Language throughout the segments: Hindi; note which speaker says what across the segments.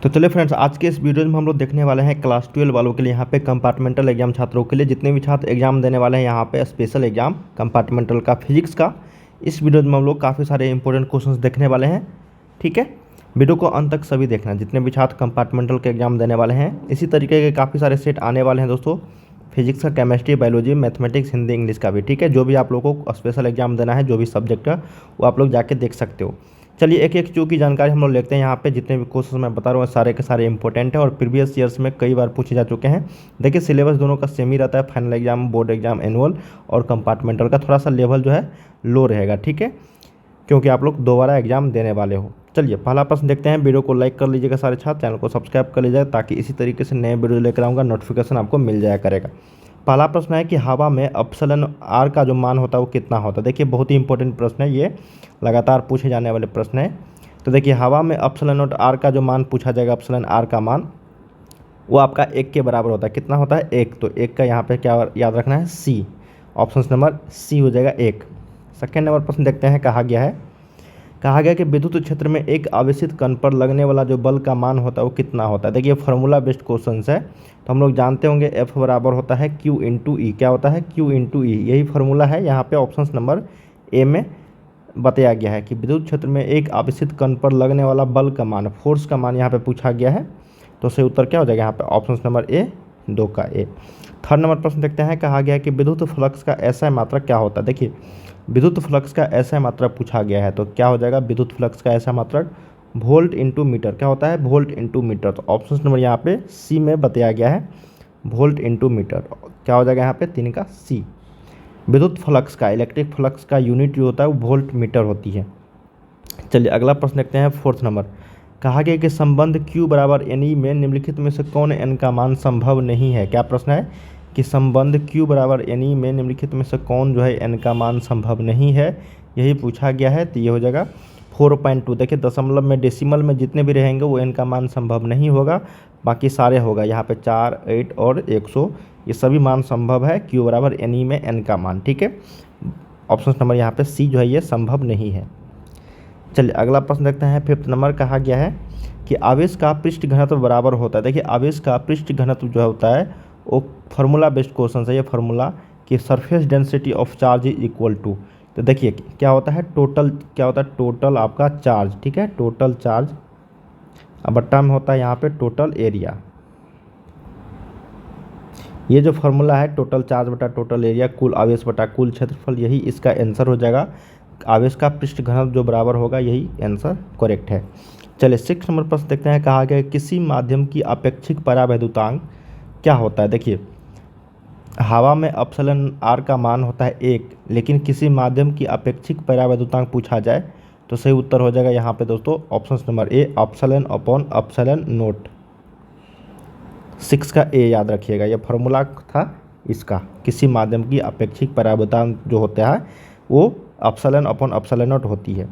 Speaker 1: तो चलिए फ्रेंड्स, आज के इस वीडियो में हम लोग देखने वाले हैं क्लास 12 वालों के लिए यहाँ पे कंपार्टमेंटल एग्जाम छात्रों के लिए जितने भी छात्र एग्जाम देने वाले हैं यहाँ पे स्पेशल एग्जाम कंपार्टमेंटल का फिजिक्स का। इस वीडियो में हम लोग काफ़ी सारे इंपॉर्टेंट क्वेश्चंस देखने वाले हैं। ठीक है, वीडियो को अंत तक सभी देखना, जितने भी छात्र कंपार्टमेंटल के एग्जाम देने वाले हैं। इसी तरीके के काफ़ी सारे सेट आने वाले हैं दोस्तों, फिजिक्स का, chemistry, biology, mathematics, Hindi, English का भी। ठीक है, जो भी आप लोगों को स्पेशल एग्जाम देना है, जो भी सब्जेक्ट है वो आप लोग जाके देख सकते हो। चलिए एक एक चीज़ की जानकारी हम लोग लेते हैं। यहाँ पे जितने भी क्वेश्चन मैं बता रहा हूँ सारे के सारे इंपॉर्टेंट है और प्रीवियस ईयर्स में कई बार पूछे जा चुके हैं। देखिए सिलेबस दोनों का सेम ही रहता है, final exam, board exam, annual और कंपार्टमेंटल का थोड़ा सा लेवल जो है लो रहेगा। ठीक है, क्योंकि आप लोग दोबारा एग्जाम देने वाले हो। चलिए पहला प्रश्न देखते हैं। वीडियो को लाइक कर लीजिएगा सारे छात्र, चैनल को सब्सक्राइब कर लीजिएगा ताकि इसी तरीके से नए वीडियो लेकर आऊँगा नोटिफिकेशन आपको मिल जाया करेगा। पहला प्रश्न है कि हवा में अपसलन आर का जो मान होता है वो कितना होता है। देखिए बहुत ही इंपॉर्टेंट प्रश्न है, ये लगातार पूछे जाने वाले प्रश्न है। तो देखिए हवा में अपसलन नोट आर का जो मान पूछा जाएगा, अपसलन आर का मान वो आपका 1 के बराबर होता है। कितना होता है? 1। तो 1 का यहाँ पे क्या याद रखना है? सी। ऑप्शन नंबर सी हो जाएगा 1। सेकेंड नंबर प्रश्न देखते हैं। कहा गया कि विद्युत क्षेत्र में एक आवेशित कण पर लगने वाला जो बल का मान होता है वो कितना होता है। देखिए फार्मूला बेस्ड क्वेश्चन है, तो हम लोग जानते होंगे F बराबर होता है Q इंटू ई। क्या होता है? Q इंटू ई, यही फार्मूला है। यहाँ पे ऑप्शन नंबर ए में बताया गया है कि विद्युत क्षेत्र में एक आवेशित कण पर लगने वाला बल का मान, फोर्स का मान यहाँ पे पूछा गया है। तो सही उत्तर क्या हो जाएगा यहाँ पे? ऑप्शन नंबर ए, 2 का ए। थर्ड नंबर प्रश्न देखते हैं। कहा गया कि विद्युत फ्लक्स का ऐसा मात्रक क्या होता है। देखिए विद्युत फ्लक्स का ऐसा मात्रक पूछा गया है, तो क्या हो जाएगा? विद्युत फ्लक्स का ऐसा मात्रक वोल्ट इंटू मीटर। क्या होता है? Volt into metre. तो ऑप्शन नंबर यहाँ पे सी में बताया गया है, वोल्ट इंटू मीटर। क्या हो जाएगा यहाँ पे? 3 का सी। विद्युत फ्लक्स का, इलेक्ट्रिक फ्लक्स का यूनिट जो होता है वो वोल्ट मीटर होती है। चलिए अगला प्रश्न देखते हैं, फोर्थ नंबर। कहा गया कि संबंध Q बराबर NE में निम्नलिखित में से कौन n का मान संभव नहीं है। क्या प्रश्न है कि संबंध Q बराबर NE में निम्नलिखित में से कौन जो है n का मान संभव नहीं है, यही पूछा गया है। तो ये हो जाएगा 4.2। देखिए दशमलव में, डेसिमल में जितने भी रहेंगे वो n का मान संभव नहीं होगा, बाकी सारे होगा। यहाँ पे 4, 8 और 100 ये सभी मान संभव है Q बराबर NE में n का मान। ठीक है, ऑप्शन नंबर यहाँ पे सी जो है ये संभव नहीं है। चलिए अगला प्रश्न देखते हैं, फिफ्थ नंबर। कहा गया है कि आवेश का पृष्ठ घनत्व बराबर होता है। देखिए आवेश का पृष्ठ घनत्व जो होता है वो फार्मूला बेस्ड क्वेश्चन है। ये फार्मूला कि surface density of charge is equal to, तो देखिए क्या होता है? टोटल, क्या होता है? टोटल आपका चार्ज। ठीक है, टोटल चार्ज बट्टा में होता है यहाँ पे टोटल एरिया। ये जो फार्मूला है टोटल चार्ज बटा टोटल एरिया, कुल आवेश बटा कुल क्षेत्रफल, यही इसका आंसर हो जाएगा। आवेश का पृष्ठ घनत्व जो बराबर होगा, यही आंसर करेक्ट है। चलिए 6 नंबर प्रश्न देखते हैं। कहा गया किसी माध्यम की अपेक्षिक परावैद्युतांक क्या होता है। देखिए हवा में अपसलन आर का मान होता है 1, लेकिन किसी माध्यम की अपेक्षिक परावैद्युतांक पूछा जाए तो सही उत्तर हो जाएगा यहाँ पे दोस्तों ऑप्शन नंबर ए, अपसलन अपॉन अपसलन नोट। 6 का ए याद रखिएगा, यह फार्मूला था इसका। किसी माध्यम की अपेक्षिक परावैद्युतांक जो होता है वो अपसलन अपॉन अपसलन नोट होती है।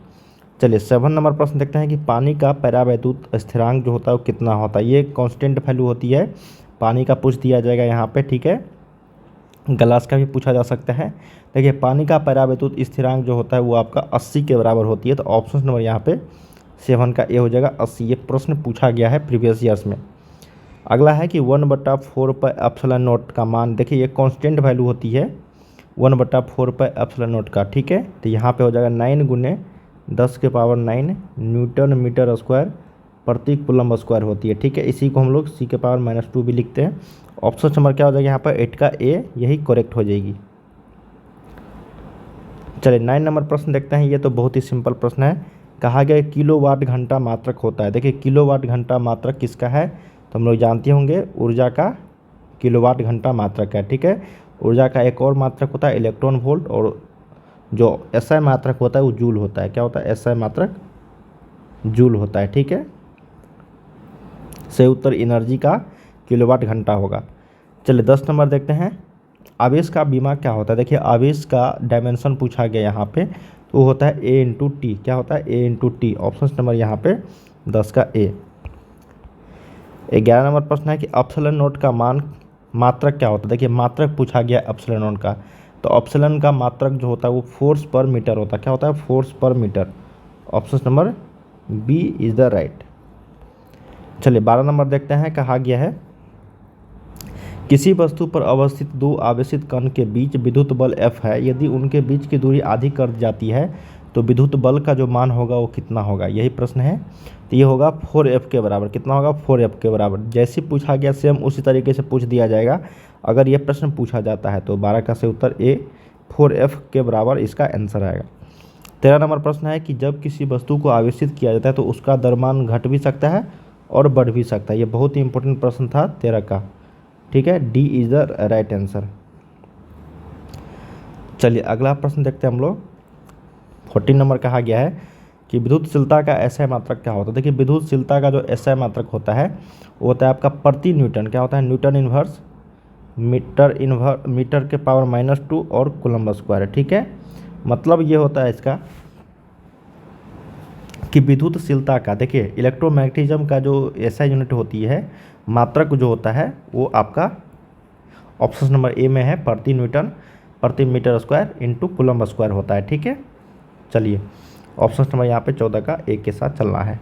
Speaker 1: चलिए 7 नंबर प्रश्न देखते हैं कि पानी का परावैद्युत स्थिरांक जो होता है वो कितना होता है। ये कांस्टेंट वैल्यू होती है, पानी का पूछ दिया जाएगा यहाँ पे। ठीक है, ग्लास का भी पूछा जा सकता है। देखिए पानी का परावैद्युत स्थिरांक जो होता है वो आपका 80 के बराबर होती है। तो ऑप्शन नंबर यहाँ पे 7 का ए हो जाएगा 80। ये प्रश्न पूछा गया है प्रीवियस ईयर्स में। अगला है कि 1/4 पर एप्सिलॉन नोट का मान। देखिए ये कांस्टेंट वैल्यू होती है 1/4 पर एप्सिलॉन नोट का। ठीक है, तो यहाँ पे हो जाएगा 9 गुने 10 के पावर 9 न्यूटन मीटर स्क्वायर प्रति कूलम स्क्वायर होती है। ठीक है, इसी को हम लोग c के पावर -2 भी लिखते हैं। ऑप्शन नंबर क्या हो जाएगा यहाँ पर? 8 का ए, यही करेक्ट हो जाएगी। चलिए 9 नंबर प्रश्न देखते हैं। ये तो बहुत ही सिंपल प्रश्न है। कहा गया किलोवाट घंटा मात्रक होता है। देखिए किलोवाट घंटा मात्रक किसका है? तो हम लोग जानते होंगे ऊर्जा का किलोवाट घंटा मात्रक है। ठीक है, ऊर्जा का एक और मात्रक होता है इलेक्ट्रॉन वोल्ट, और जो एसआई मात्रक होता है वो जूल होता है। क्या होता है? एसआई मात्रक जूल होता है। ठीक है, सही उत्तर एनर्जी का किलोवाट घंटा होगा। चलिए 10 नंबर देखते हैं। आवेश का बीमा क्या होता है। देखिए आवेश का डायमेंशन पूछा गया यहाँ पे, तो वो होता है ए इंटू टी। क्या होता है? ए इंटू टी। ऑप्शन नंबर यहाँ पे 10 का ए। 11 नंबर प्रश्न है कि अपसलन नोट का मान मात्रक क्या होता है। देखिए मात्रक पूछा गया अपसलन नोट का, तो अपसलन का मात्रक जो होता है वो फोर्स पर मीटर होता है। क्या होता है? Force per metre. Option number B is the right. चलिए 12 नंबर देखते हैं, कहा गया है किसी वस्तु पर अवस्थित दो आवेशित कण के बीच विद्युत बल F है, यदि उनके बीच की दूरी आधी कर जाती है तो विद्युत बल का जो मान होगा वो कितना होगा, यही प्रश्न है। तो ये होगा 4F के बराबर। कितना होगा? 4F के बराबर। जैसे पूछा गया सेम उसी तरीके से पूछ दिया जाएगा अगर ये प्रश्न पूछा जाता है। तो 12 का सही उत्तर ए 4F के बराबर इसका आंसर आएगा। 13 नंबर प्रश्न है कि जब किसी वस्तु को आवेशित किया जाता है तो उसका द्रव्यमान घट भी सकता है और बढ़ भी सकता है। ये बहुत ही इंपॉर्टेंट प्रश्न था 13 का, ठीक है। D is the right answer. चलिए अगला प्रश्न देखते हैं हम लोग। 14 नंबर कहा गया है कि विद्युतशीलता का एसआई मात्रक क्या होता है। देखिए विद्युतशीलता का जो एसआई मात्रक होता है वो होता है आपका प्रति न्यूटन। क्या होता है? न्यूटन इन्वर्स मीटर के पावर -2 और कूलम्ब स्क्वायर, ठीक है। मतलब ये होता है इसका कि विद्युतशीलता का, देखिए इलेक्ट्रोमैग्नेटिज्म का जो एसआई यूनिट होती है, मात्रक जो होता है वो आपका ऑप्शन नंबर ए में है प्रति न्यूटन प्रति metre square into coulomb square होता है, ठीक है। चलिए ऑप्शन नंबर यहाँ पे 14 का एक के साथ चलना है।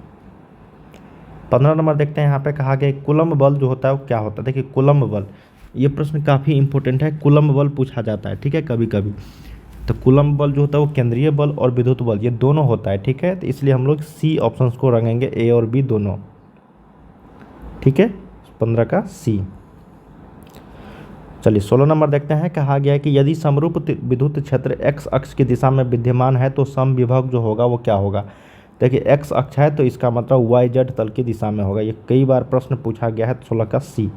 Speaker 1: 15 नंबर देखते हैं, यहाँ पे कहा गया कूलम्ब बल जो होता है वो क्या होता है। देखिए कूलम्ब बल, ये प्रश्न काफ़ी इंपॉर्टेंट है। कूलम्ब बल पूछा जाता है, ठीक है, कभी कभी। तो कूलम्ब बल जो होता है वो केंद्रीय बल और विद्युत बल ये दोनों होता है, ठीक है। तो इसलिए हम लोग सी ऑप्शन को रंगेंगे, ए और बी दोनों, ठीक है। 15 का सी। चलिए 16 नंबर देखते हैं, कहा गया है कि यदि समरूप विद्युत क्षेत्र x अक्ष की दिशा में विद्यमान है तो समविभव जो होगा वो क्या होगा। देखिए x अक्ष है तो इसका मतलब YZ तल की दिशा में होगा। ये कई बार प्रश्न पूछा गया है। 16 का सी।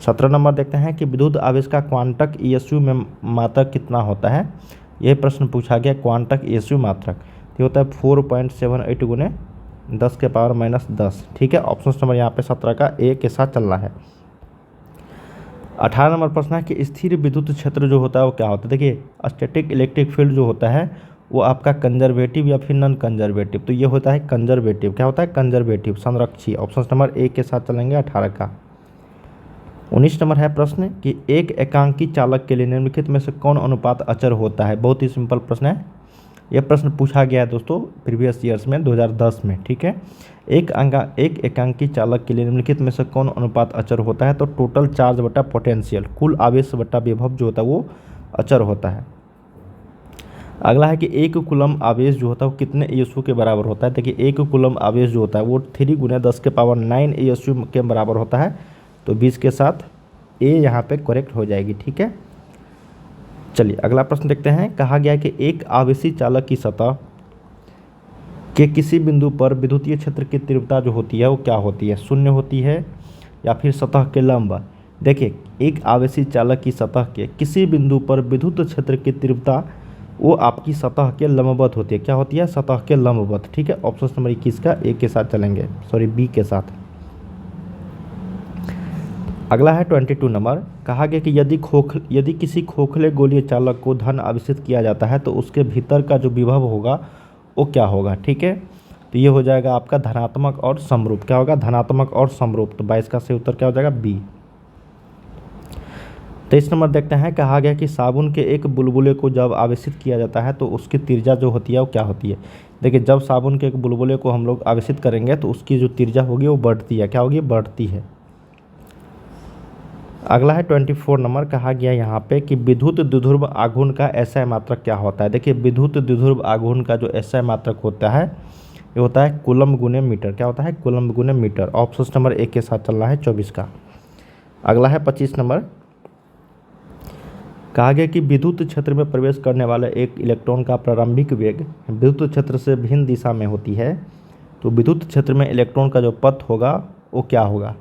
Speaker 1: 17 नंबर देखते हैं कि विद्युत आवेश का क्वांटक ESU में मात्रक कितना होता है। यह प्रश्न पूछा गया, क्वांटक ESU मात्रक ये होता है 4.78 गुने 10 के पावर -10, ठीक है। ऑप्शन नंबर यहाँ पे 17 का ए के साथ चलना है। 18 नंबर प्रश्न है कि स्थिर विद्युत क्षेत्र जो होता है वो क्या होता है। देखिए स्टैटिक इलेक्ट्रिक फील्ड जो होता है वो आपका कंजर्वेटिव या फिर नॉन कंजर्वेटिव। तो ये होता है कंजर्वेटिव। क्या होता है? कंजर्वेटिव, संरक्षी। ऑप्शन नंबर ए के साथ चलेंगे 18 का। 19 नंबर है प्रश्न कि एक एकांकी चालक के लिए निम्नलिखित में से कौन अनुपात अचर होता है। बहुत ही सिंपल प्रश्न है। यह प्रश्न पूछा गया है दोस्तों प्रीवियस ईयर्स में 2010 में, ठीक है। एक एकांकी चालक के लिए निम्नलिखित में से कौन अनुपात अचर होता है। तो टोटल चार्ज बटा पोटेंशियल, कुल आवेश बटा विभव जो होता है वो अचर होता है। अगला है कि एक कूलम्ब आवेश जो होता है वो कितने ESU के बराबर होता है। देखिए एक कूलम्ब आवेश जो होता है वो 3 × 10 के पावर 9 ESU के बराबर होता है। तो 20 के साथ ए यहाँ पे करेक्ट हो जाएगी, ठीक है। चलिए अगला प्रश्न देखते हैं। कहा गया है कि एक आवेशी चालक की सतह के किसी बिंदु पर विद्युतीय क्षेत्र की तीव्रता जो होती है वो क्या होती है, शून्य होती है या फिर सतह के लंब। देखिए एक आवेशी चालक की सतह के किसी बिंदु पर विद्युत क्षेत्र की तीव्रता वो आपकी सतह के लंबवत होती है। क्या होती है? सतह के लंबवत, ठीक है। ऑप्शन नंबर 21 का ए के साथ चलेंगे, सॉरी बी के साथ। अगला है 22 नंबर। कहा गया कि यदि किसी खोखले गोलीय चालक को धन आवेशित किया जाता है तो उसके भीतर का जो विभव होगा वो क्या होगा, ठीक है। तो ये हो जाएगा आपका धनात्मक और समरूप। क्या होगा? धनात्मक और समरूप। तो 22 का सही उत्तर क्या हो जाएगा? बी। 23 नंबर देखते हैं। कहा गया कि साबुन के एक बुलबुले को जब आवेशित किया जाता है तो उसकी त्रिज्या जो होती है वो क्या होती है। देखिए जब साबुन के एक बुलबुले को हम लोग आवेशित करेंगे तो उसकी जो त्रिज्या होगी वो बढ़ती है। क्या होगी? बढ़ती है। अगला है 24 नंबर। कहा गया यहाँ पे कि विद्युत द्विध्रुव आघूर्ण का एसआई मात्रक क्या होता है। देखिए विद्युत द्विध्रुव आघूर्ण का जो एसआई मात्रक होता है ये होता है कूलम्ब गुने मीटर। क्या होता है? कूलम्ब गुने मीटर। ऑप्शन नंबर 1 के साथ चलना है 24 का। अगला है 25 नंबर। कहा गया कि विद्युत क्षेत्र में प्रवेश करने वाले एक इलेक्ट्रॉन का प्रारंभिक वेग विद्युत क्षेत्र से भिन्न दिशा में होती है। तो विद्युत क्षेत्र में इलेक्ट्रॉन का जो पथ होगा वो क्या होगा।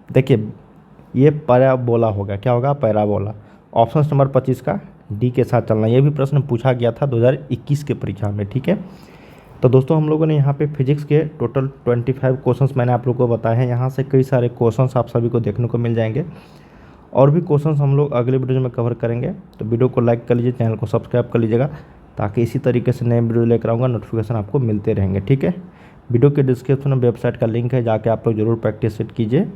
Speaker 1: देखिए ये पैराबोला होगा। क्या होगा? पैराबोला। ऑप्शन नंबर 25 का डी के साथ चलना। ये भी प्रश्न पूछा गया था 2021 के परीक्षा में, ठीक है। तो दोस्तों हम लोगों ने यहाँ पे फिजिक्स के टोटल 25 क्वेश्चंस मैंने आप लोगों को बताए हैं। यहाँ से कई सारे क्वेश्चंस आप सभी को देखने को मिल जाएंगे और भी क्वेश्चंस हम लोग अगले वीडियो में कवर करेंगे। तो वीडियो को लाइक कर लीजिए, चैनल को सब्सक्राइब कर लीजिएगा ताकि इसी तरीके से नए वीडियो लेकर आऊँगा, नोटिफिकेशन आपको मिलते रहेंगे, ठीक है। वीडियो के डिस्क्रिप्शन में वेबसाइट का लिंक है, जाके आप लोग जरूर प्रैक्टिस सेट कीजिए।